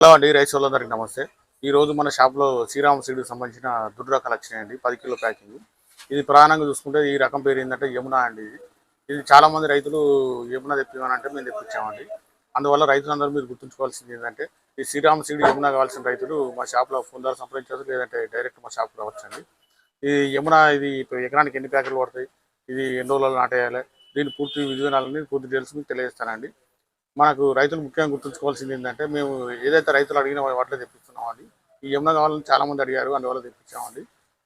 Hello అండి, rice వాళ్ళందరికీ నమస్తే. ఈరోజు మన షాప్లో శ్రీరామ సీడ్కి సంబంధించిన దుడ్డు రకాలు వచ్చినాయండి. 10 కిలో ప్యాకింగ్. ఇది ప్రధానంగా చూసుకుంటే ఈ రకం పేరు ఏంటంటే యమున అండి. ఇది చాలామంది రైతులు యమున తెప్పిమనంటే మేము తెప్పించామండి. అందువల్ల రైతులందరూ మీరు గుర్తుంచుకోవాల్సింది ఏంటంటే ఈ శ్రీరామ సీడ్ యమున కావాల్సిన రైతులు మా షాప్లో ఫోన్ ద్వారా సంప్రదించవచ్చు, లేదంటే డైరెక్ట్ మా షాప్లో రావచ్చండి. ఈ యమున ఇది ఇప్పుడు ఎకరానికి ఎన్ని ప్యాకెట్లు పడతాయి, ఇది ఎన్ని రోజులలో నాటేయాలి, దీని పూర్తి విధానాలని పూర్తి డీటెయిల్స్ మీకు తెలియజేస్తానండి. మనకు రైతులు ముఖ్యంగా గుర్తుంచుకోవాల్సింది ఏంటంటే మేము ఏదైతే రైతులు అడిగిన వాటిలో తెప్పిస్తున్నామండి. ఈ యమున కావాలని చాలామంది అడిగారు, అందువల్ల తెప్పించామండి.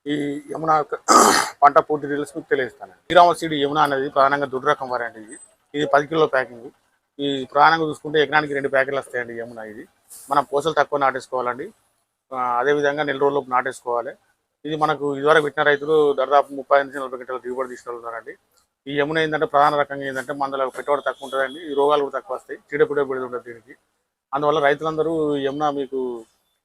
ఈ యమున పంట పూర్తి డీటెయిల్స్ మీకు తెలియజేస్తానండి. శ్రీరామ సీడ్ యమున అనేది ప్రధానంగా దుడ్డు రకం వరి అండి. ఇది 10 కిలో ప్యాకింగ్. ఈ ప్రధానంగా చూసుకుంటే ఎకరానికి 2 ప్యాకెట్లు వస్తాయండి యమున. ఇది మనం పూసలు తక్కువ నాటేసుకోవాలండి. అదేవిధంగా నెల రోజులకు నాటేసుకోవాలి. ఇది మనకు ఇదివరకు పెట్టిన రైతులు దాదాపు 30 నుంచి 40 గంటల దిగుబడి తీసుకెళ్తున్నారండి. ఈ యమున ఏంటంటే ప్రధాన రకంగా ఏంటంటే మందులో పెట్టుబడి తక్కువ ఉంటుందండి. ఈ రోగాలు కూడా తక్కువ వస్తాయి, చీడపీడ ఉంటుంది దీనికి. అందువల్ల రైతులందరూ యమున మీకు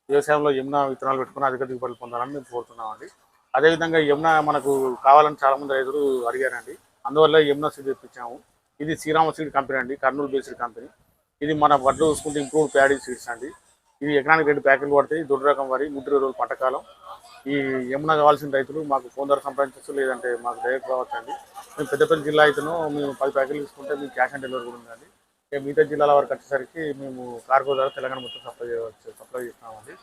వ్యవసాయంలో యమున విత్తనాలు పెట్టుకుని అధిక దిగుబడులు పొందాలని మేము కోరుతున్నామండి. అదేవిధంగా యమున మనకు కావాలని చాలామంది రైతులు అడిగారండి. అందువల్ల యమున సీడ్ తెప్పించాము. ఇది శ్రీరామ సీడ్ కంపెనీ అండి, కర్నూలు బేస్డ్ కంపెనీ. ఇది మన వడ్లు చూసుకుంటే ఇంప్రూవ్డ్ ప్యాడీ సీడ్స్ అండి. ఇది ఎకరానికి 2 ప్యాకెట్లు పడతాయి. దొడ్డు రకం వరి 30 రోజులు పంటకాలం. ఈ యమున కావాల్సిన రైతులు మాకు ఫోన్ ద్వారా సంప్రదించవచ్చు, లేదంటే మాకు డైరెక్ట్ రావచ్చండి. మేము పెద్దపల్లి జిల్లా అయితేనో మేము 10 ప్యాకెట్లు తీసుకుంటే మీకు క్యాష్ ఆన్ డెలివరీ కూడా ఉందండి. మిగతా జిల్లాల వరకు వచ్చేసరికి మేము కార్గో ద్వారా తెలంగాణ మొత్తం సప్లై చేస్తున్నామండి.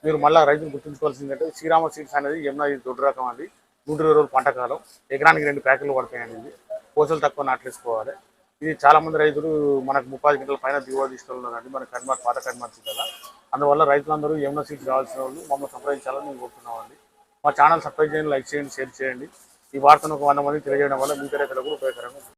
మీరు మళ్ళీ రైతులు గుర్తుంచుకోవాల్సింది అంటే శ్రీరామ సీడ్స్ అనేది యమున ఇది దొడ్డు రకం అండి. 120 రోజులు పంటకాలం, ఎకరానికి 2 ప్యాకెట్లు పడతాయండి. ఇది పూసలు తక్కువ నాట్లేసుకోవాలి. ఇది చాలామంది రైతులు మనకు 30 గంటల పైన దిగుబడి తీసుకెళ్తున్నారండి మన పాత కన్మార్ జిల్లా. అందువల్ల రైతులందరూ యమున సీడ్స్ కావాల్సిన వాళ్ళు మమ్మల్ని సంప్రదించాలని మేము కోరుతున్నామండి. మా ఛానల్ సబ్స్క్రైబ్ చేయండి, లైక్ చేయండి, షేర్ చేయండి. ఈ వార్తను ఒక 100 మందికి తెలియజేయడం వల్ల మీ రైతులకు ఉపయోగకరంగా ఉంటుంది.